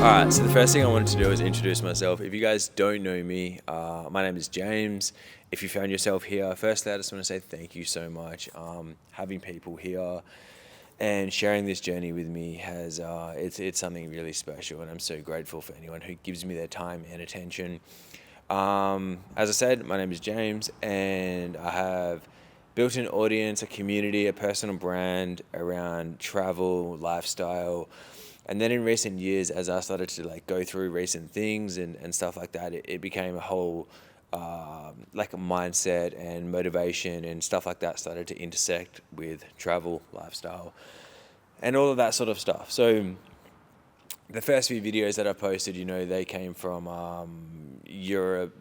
Alright, so the first thing I wanted to do is introduce myself. If you guys don't know me, my name is James. If you found yourself here, firstly, I just want to say thank you so much. Having people here and sharing this journey with me it's something really special, and I'm so grateful for anyone who gives me their time and attention. As I said, my name is James, and I have built an audience, a community, a personal brand around travel, lifestyle. And then in recent years, as I started to go through recent things and stuff like that, it became a whole a mindset and motivation and stuff like that started to intersect with travel, lifestyle, and all of that sort of stuff. So the first few videos that I posted, they came from Europe,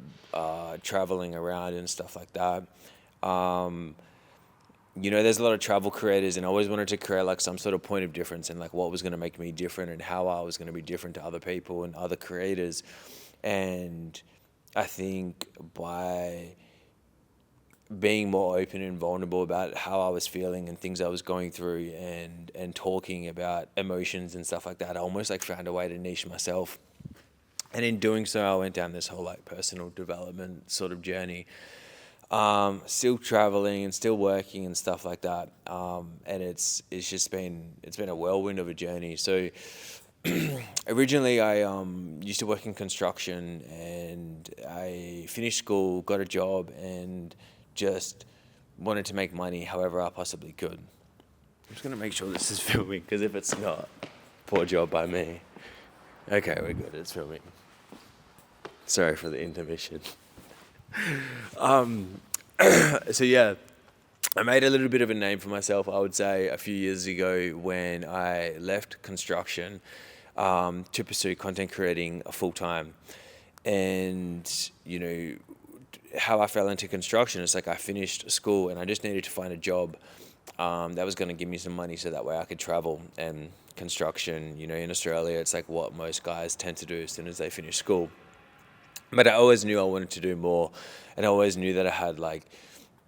traveling around and stuff like that. There's a lot of travel creators, and I always wanted to create some sort of point of difference and what was going to make me different and how I was going to be different to other people and other creators. And I think by being more open and vulnerable about how I was feeling and things I was going through and talking about emotions and stuff like that, I almost found a way to niche myself. And in doing so, I went down this whole personal development sort of journey. Still traveling and still working and stuff like that. And it's been a whirlwind of a journey. So originally I used to work in construction, and I finished school, got a job, and just wanted to make money however I possibly could. I'm just gonna make sure this is filming, because if it's not, poor job by me. Okay, we're good, it's filming. Sorry for the intermission. So yeah, I made a little bit of a name for myself, I would say, a few years ago when I left construction to pursue content creating full time. And how I fell into construction is I finished school and I just needed to find a job that was going to give me some money so that way I could travel. And construction, in Australia, it's what most guys tend to do as soon as they finish school. But I always knew I wanted to do more, and I always knew that I had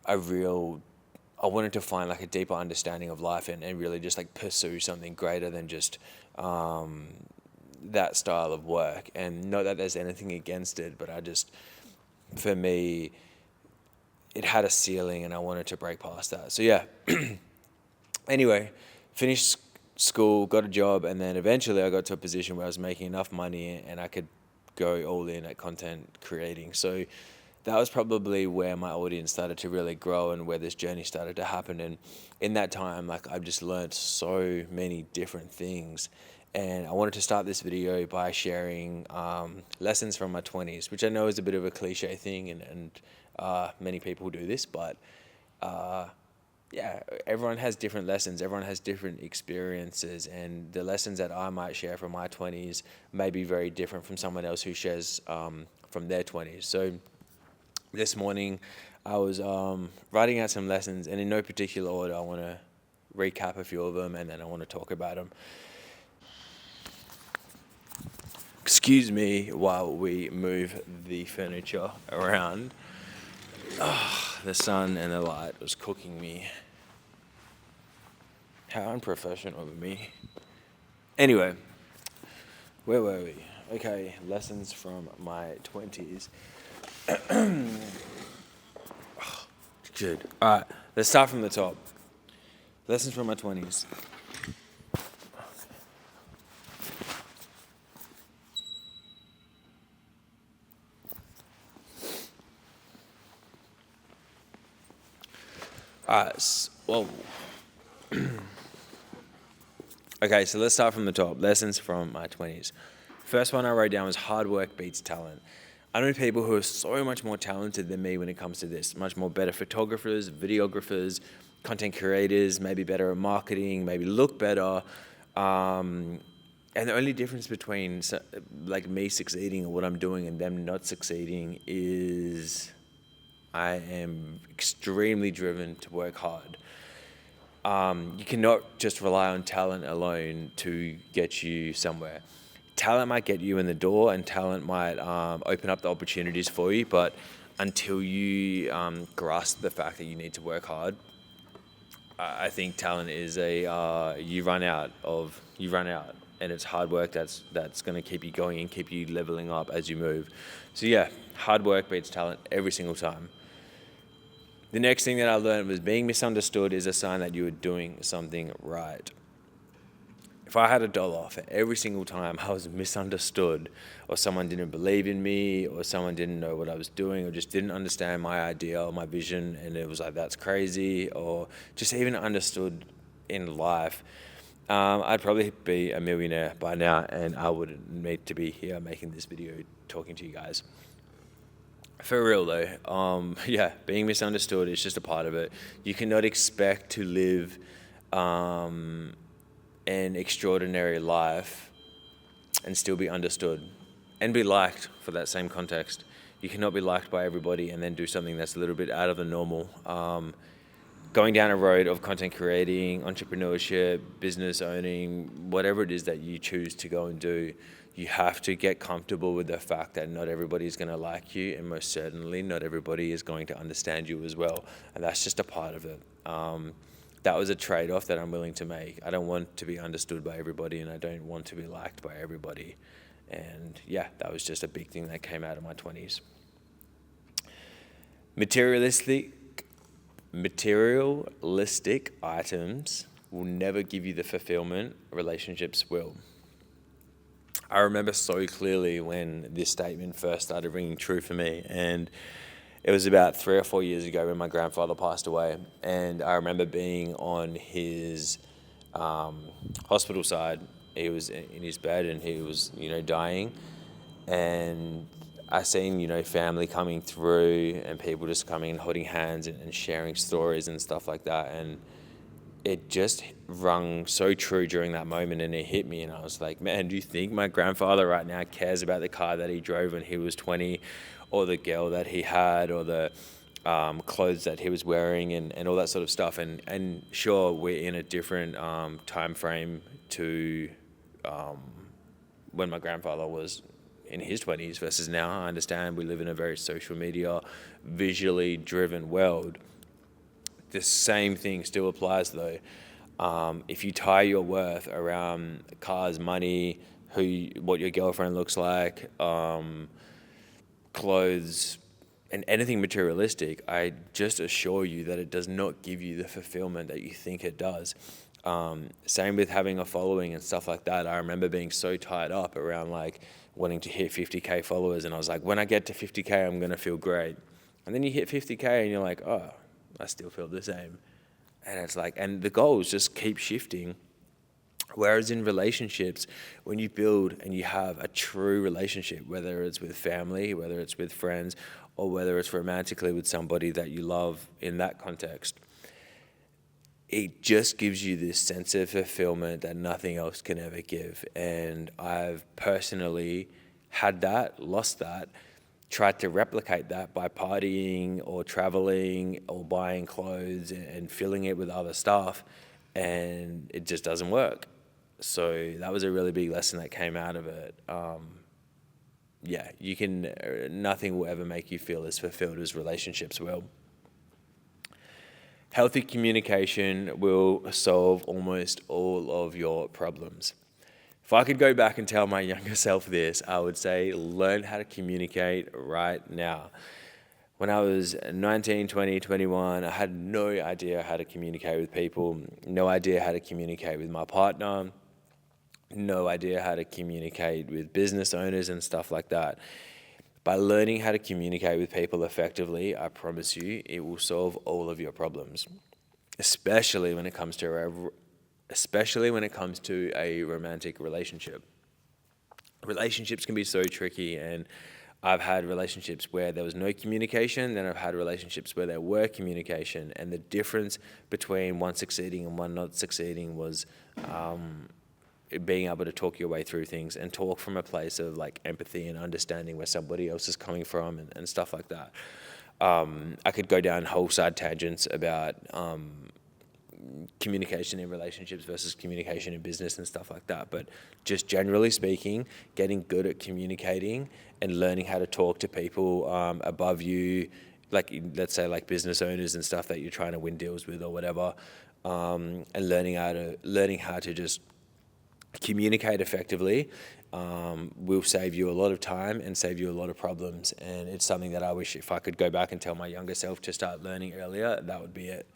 I wanted to find a deeper understanding of life and really just pursue something greater than just that style of work. And not that there's anything against it, but for me, it had a ceiling and I wanted to break past that. So yeah, anyway, finished school, got a job, and then eventually I got to a position where I was making enough money and I could go all in at content creating. So that was probably where my audience started to really grow and where this journey started to happen. And in that time, I've just learned so many different things. And I wanted to start this video by sharing lessons from my 20s, which I know is a bit of a cliche thing, and many people do this, but yeah, everyone has different lessons, everyone has different experiences, and the lessons that I might share from my 20s may be very different from someone else who shares from their 20s. So this morning I was writing out some lessons, and in no particular order, I want to recap a few of them and then I want to talk about them. Excuse me while we move the furniture around. The sun and the light was cooking me. How unprofessional of me. Anyway, where were we? Okay, lessons from my 20s. Good. Alright, let's start from the top. Lessons from my 20s. Okay, so let's start from the top. Lessons from my 20s. First one I wrote down was hard work beats talent. I know people who are so much more talented than me when it comes to this, much more better photographers, videographers, content creators, maybe better at marketing, maybe look better. And the only difference between me succeeding at what I'm doing and them not succeeding is I am extremely driven to work hard. You cannot just rely on talent alone to get you somewhere. Talent might get you in the door, and talent might open up the opportunities for you, but until you grasp the fact that you need to work hard, I think talent is you run out. and it's hard work that's going to keep you going and keep you leveling up as you move. So yeah, hard work beats talent every single time. The next thing that I learned was being misunderstood is a sign that you are doing something right. If I had $1 for every single time I was misunderstood, or someone didn't believe in me, or someone didn't know what I was doing, or just didn't understand my idea or my vision, and it was like, that's crazy, or just even understood in life, I'd probably be a millionaire by now, and I wouldn't need to be here making this video talking to you guys. For real though, yeah, being misunderstood is just a part of it. You cannot expect to live an extraordinary life and still be understood and be liked for that same context. You cannot be liked by everybody and then do something that's a little bit out of the normal. Going down a road of content creating, entrepreneurship, business owning, whatever it is that you choose to go and do, you have to get comfortable with the fact that not everybody is going to like you, and most certainly not everybody is going to understand you as well. And that's just a part of it. That was a trade-off that I'm willing to make. I don't want to be understood by everybody, and I don't want to be liked by everybody. And yeah, that was just a big thing that came out of my 20s. Materialistic items will never give you the fulfillment relationships will. I remember so clearly when this statement first started ringing true for me, and it was about 3 or 4 years ago when my grandfather passed away, and I remember being on his hospital side. He was in his bed and he was, dying, and I seen, family coming through and people just coming and holding hands and sharing stories and stuff like that, and it just rung so true during that moment, and it hit me, and I was like, man, do you think my grandfather right now cares about the car that he drove when he was 20, or the girl that he had, or the clothes that he was wearing, and all that sort of stuff? And sure, we're in a different time frame to when my grandfather was in his 20s versus now. I understand we live in a very social media, visually driven world. The same thing still applies though. If you tie your worth around cars, money, what your girlfriend looks like, clothes, and anything materialistic, I just assure you that it does not give you the fulfillment that you think it does. Same with having a following and stuff like that. I remember being so tied up around like wanting to hit 50K followers, and I was like, when I get to 50K, I'm gonna feel great. And then you hit 50K and you're like, oh, I still feel the same. And it's like, and the goals just keep shifting. Whereas in relationships, when you build and you have a true relationship, whether it's with family, whether it's with friends, or whether it's romantically with somebody that you love in that context, it just gives you this sense of fulfillment that nothing else can ever give. And I've personally had that, lost that, tried to replicate that by partying or traveling or buying clothes and filling it with other stuff, and it just doesn't work. So that was a really big lesson that came out of it. Nothing will ever make you feel as fulfilled as relationships will. Healthy communication will solve almost all of your problems. If I could go back and tell my younger self this, I would say learn how to communicate right now. When I was 19, 20, 21, I had no idea how to communicate with people, no idea how to communicate with my partner, no idea how to communicate with business owners and stuff like that. By learning how to communicate with people effectively, I promise you, it will solve all of your problems, especially when it comes to a romantic relationship. Relationships can be so tricky, and I've had relationships where there was no communication, then I've had relationships where there were communication, and the difference between one succeeding and one not succeeding was being able to talk your way through things and talk from a place of like empathy and understanding where somebody else is coming from and stuff like that. I could go down whole side tangents about communication in relationships versus communication in business and stuff like that, but just generally speaking, getting good at communicating and learning how to talk to people above you, like let's say like business owners and stuff that you're trying to win deals with or whatever, and learning how to just communicate effectively will save you a lot of time and save you a lot of problems. And it's something that I wish if I could go back and tell my younger self to start learning earlier, that would be it.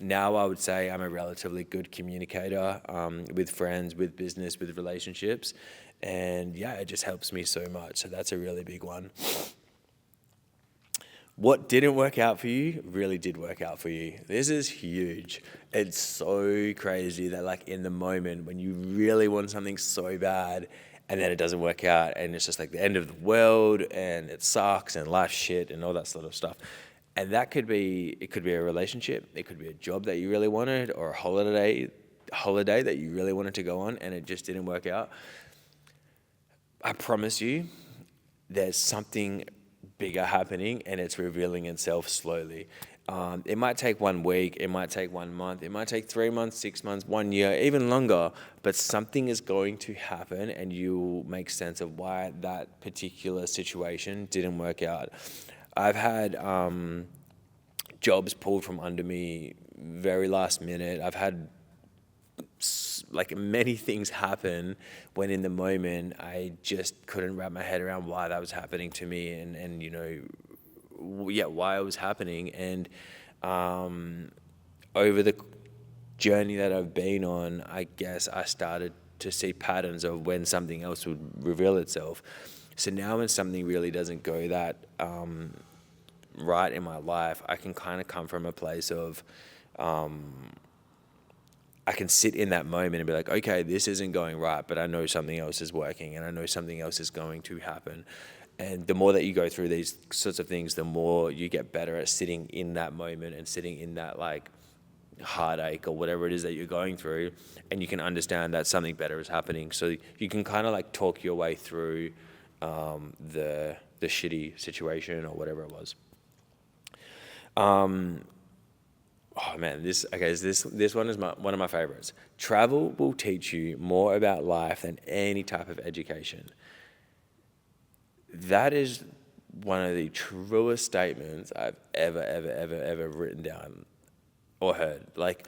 Now I would say I'm a relatively good communicator with friends, with business, with relationships. And yeah, it just helps me so much. So that's a really big one. What didn't work out for you really did work out for you. This is huge. It's so crazy that like in the moment when you really want something so bad and then it doesn't work out and it's just like the end of the world and it sucks and life's shit and all that sort of stuff. And it could be a relationship, it could be a job that you really wanted or a holiday that you really wanted to go on and it just didn't work out. I promise you, there's something bigger happening and it's revealing itself slowly. It might take 1 week, it might take 1 month, it might take 3 months, 6 months, 1 year, even longer, but something is going to happen and you'll make sense of why that particular situation didn't work out. I've had jobs pulled from under me very last minute. I've had like many things happen when in the moment I just couldn't wrap my head around why that was happening to me and you know, why it was happening. And over the journey that I've been on, I guess I started to see patterns of when something else would reveal itself. So now when something really doesn't go that right in my life, I can kind of come from a place of I can sit in that moment and be like, okay, this isn't going right, but I know something else is working and I know something else is going to happen. And the more that you go through these sorts of things, the more you get better at sitting in that moment and sitting in that like heartache or whatever it is that you're going through, and you can understand that something better is happening. So you can kind of like talk your way through the shitty situation or whatever it was. Oh man, this one is one of my favorites. Travel will teach you more about life than any type of education. That is one of the truest statements I've ever written down or heard. Like,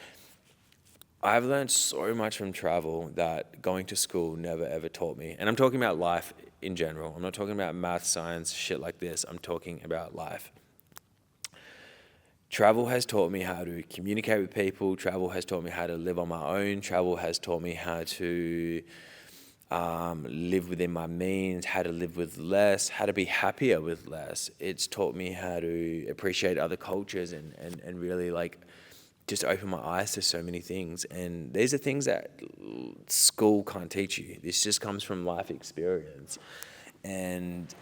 I've learned so much from travel that going to school never ever taught me. And I'm talking about life in general. I'm not talking about math, science, shit like this. I'm talking about life. Travel has taught me how to communicate with people. Travel has taught me how to live on my own. Travel has taught me how to live within my means, how to live with less, how to be happier with less. It's taught me how to appreciate other cultures and really like just open my eyes to so many things. And these are things that school can't teach you. This just comes from life experience. And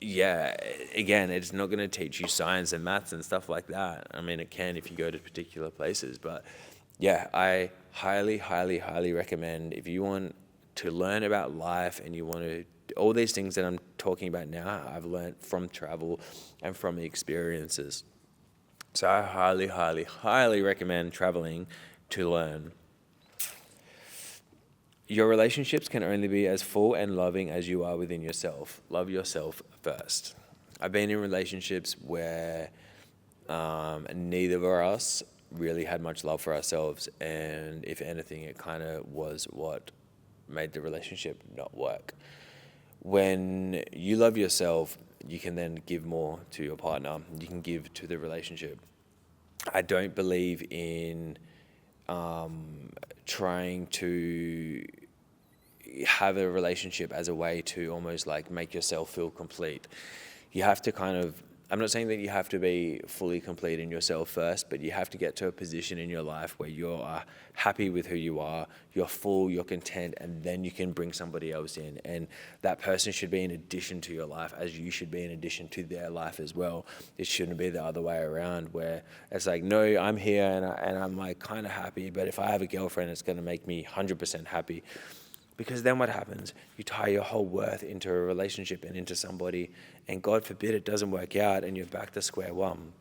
yeah, again, it's not going to teach you science and maths and stuff like that. I mean, it can if you go to particular places. But yeah, I highly recommend if you want to learn about life and you want to, all these things that I'm talking about now, I've learned from travel and from the experiences. So I highly recommend traveling to learn. Your relationships can only be as full and loving as you are within yourself. Love yourself first. I've been in relationships where neither of us really had much love for ourselves, and if anything, it kind of was what made the relationship not work. When you love yourself, you can then give more to your partner. You can give to the relationship. I don't believe in trying to have a relationship as a way to almost like make yourself feel complete. You have to kind of, I'm not saying that you have to be fully complete in yourself first, but you have to get to a position in your life where you are happy with who you are, you're full, you're content, and then you can bring somebody else in. And that person should be in addition to your life, as you should be in addition to their life as well. It shouldn't be the other way around, where it's like, no, I'm here and I'm like kind of happy, but if I have a girlfriend, it's going to make me 100% happy. Because then what happens? You tie your whole worth into a relationship and into somebody, and God forbid it doesn't work out and you're back to square one.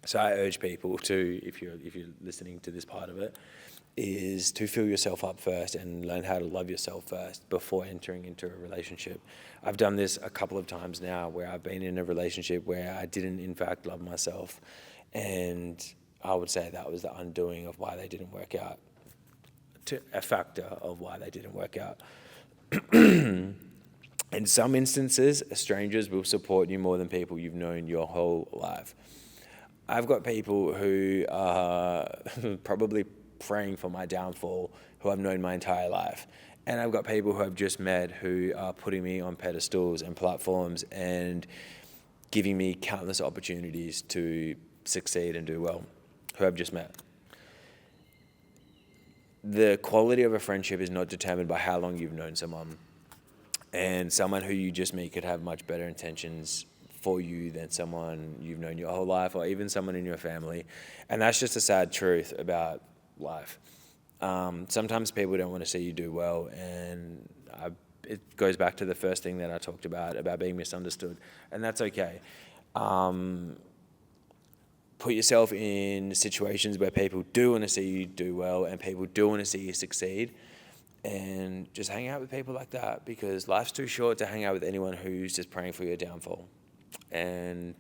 So I urge people to, if you're listening to this part of it, is to fill yourself up first and learn how to love yourself first before entering into a relationship. I've done this a couple of times now where I've been in a relationship where I didn't in fact love myself, and I would say that was the undoing of why they didn't work out. a factor of why they didn't work out. In some instances, strangers will support you more than people you've known your whole life. I've got people who are probably praying for my downfall who I've known my entire life. And I've got people who I've just met who are putting me on pedestals and platforms and giving me countless opportunities to succeed and do well, who I've just met. The quality of a friendship is not determined by how long you've known someone. And someone who you just meet could have much better intentions for you than someone you've known your whole life, or even someone in your family. And that's just a sad truth about life. Sometimes people don't want to see you do well, and it goes back to the first thing that I talked about being misunderstood, and that's okay. Put yourself in situations where people do want to see you do well and people do want to see you succeed, and just hang out with people like that, because life's too short to hang out with anyone who's just praying for your downfall. And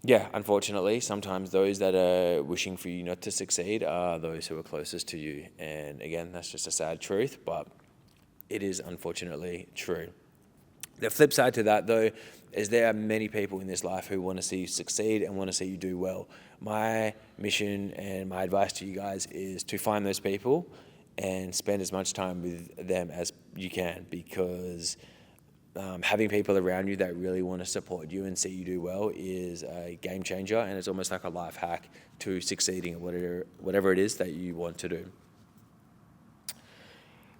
yeah, unfortunately, sometimes those that are wishing for you not to succeed are those who are closest to you. And again, that's just a sad truth, but it is unfortunately true. The flip side to that, though, is there are many people in this life who want to see you succeed and want to see you do well. My mission and my advice to you guys is to find those people and spend as much time with them as you can, because having people around you that really want to support you and see you do well is a game changer, and it's almost like a life hack to succeeding at whatever it is that you want to do.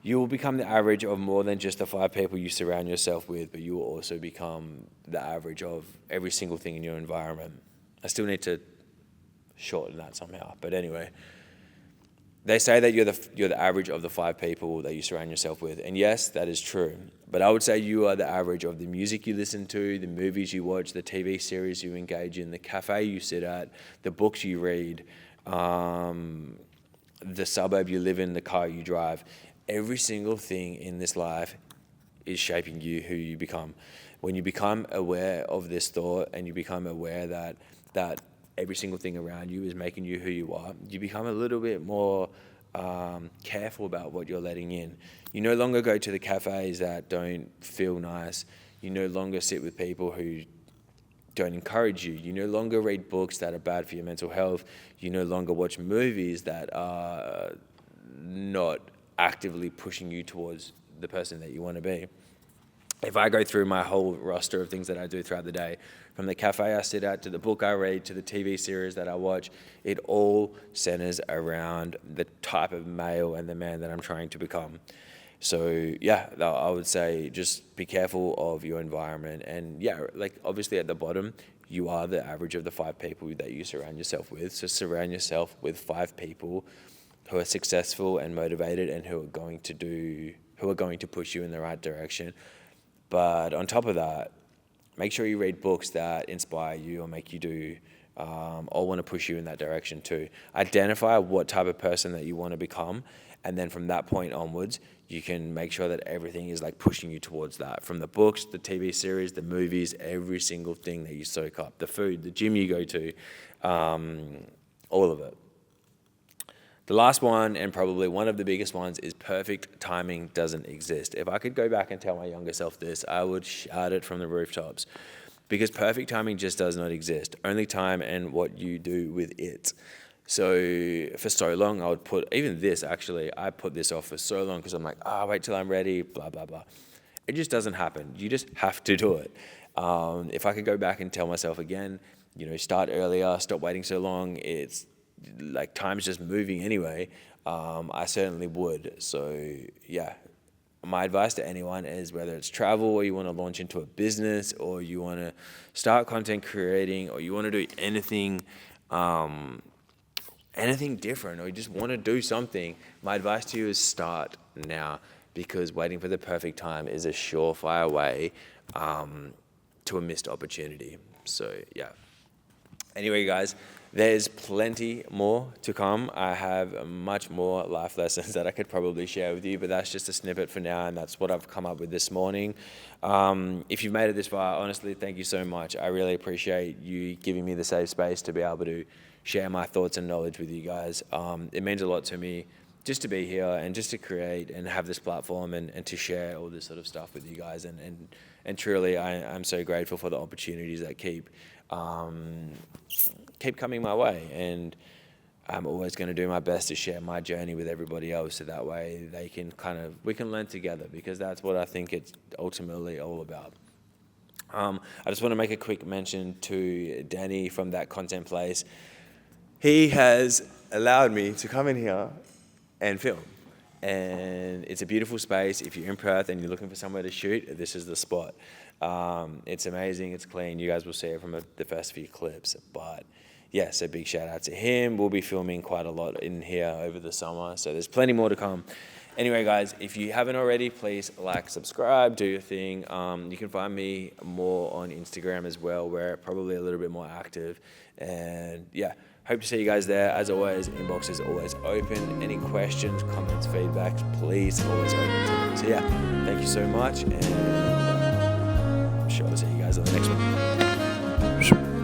You will become the average of more than just the 5 people you surround yourself with, but you will also become the average of every single thing in your environment. I still need to shorten that somehow, but anyway. They say that you're the average of the 5 people that you surround yourself with. And yes, that is true. But I would say you are the average of the music you listen to, the movies you watch, the TV series you engage in, the cafe you sit at, the books you read, the suburb you live in, the car you drive. Every single thing in this life is shaping you, who you become. When you become aware of this thought and you become aware that every single thing around you is making you who you are, you become a little bit more careful about what you're letting in. You no longer go to the cafes that don't feel nice. You no longer sit with people who don't encourage you. You no longer read books that are bad for your mental health. You no longer watch movies that are not actively pushing you towards the person that you want to be. If I go through my whole roster of things that I do throughout the day, from the cafe I sit at, to the book I read, to the TV series that I watch, it all centers around the type of male and the man that I'm trying to become. So yeah, I would say just be careful of your environment. And yeah, like obviously at the bottom, you are the average of the 5 people that you surround yourself with. So surround yourself with 5 people who are successful and motivated and who are going to push you in the right direction. But on top of that, make sure you read books that inspire you or make you do or want to push you in that direction too. Identify what type of person that you want to become, and then from that point onwards, you can make sure that everything is like pushing you towards that. From the books, the TV series, the movies, every single thing that you soak up, the food, the gym you go to, all of it. The last one, and probably one of the biggest ones, is perfect timing doesn't exist. If I could go back and tell my younger self this, I would shout it from the rooftops, because perfect timing just does not exist. Only time and what you do with it. So for so long, I would put, even this actually, I put this off for so long because I'm like, wait till I'm ready, blah, blah, blah. It just doesn't happen. You just have to do it. If I could go back and tell myself again, start earlier, stop waiting so long, it's like time's just moving anyway, I certainly would. So yeah, my advice to anyone is, whether it's travel or you want to launch into a business or you want to start content creating or you want to do anything different, or you just want to do something, my advice to you is start now, because waiting for the perfect time is a surefire way to a missed opportunity. So yeah. Anyway, guys, there's plenty more to come. I have much more life lessons that I could probably share with you, but that's just a snippet for now, and that's what I've come up with this morning. If you've made it this far, honestly, thank you so much. I really appreciate you giving me the safe space to be able to share my thoughts and knowledge with you guys. It means a lot to me just to be here and just to create and have this platform and to share all this sort of stuff with you guys. And truly, I'm so grateful for the opportunities that keep coming my way. And I'm always going to do my best to share my journey with everybody else, so that way they can we can learn together, because that's what I think it's ultimately all about. I just want to make a quick mention to Danny from That Content Place. He has allowed me to come in here and film. And it's a beautiful space. If you're in Perth and you're looking for somewhere to shoot, this is the spot. It's amazing, it's clean. You guys will see it from the first few clips. But yeah, so big shout out to him. We'll be filming quite a lot in here over the summer, so there's plenty more to come. Anyway, guys, if you haven't already, please like, subscribe, do your thing. You can find me more on Instagram as well, where probably a little bit more active. And yeah, hope to see you guys there. As always, inbox is always open. Any questions, comments, feedback, please, always open to me. So yeah, thank you so much, and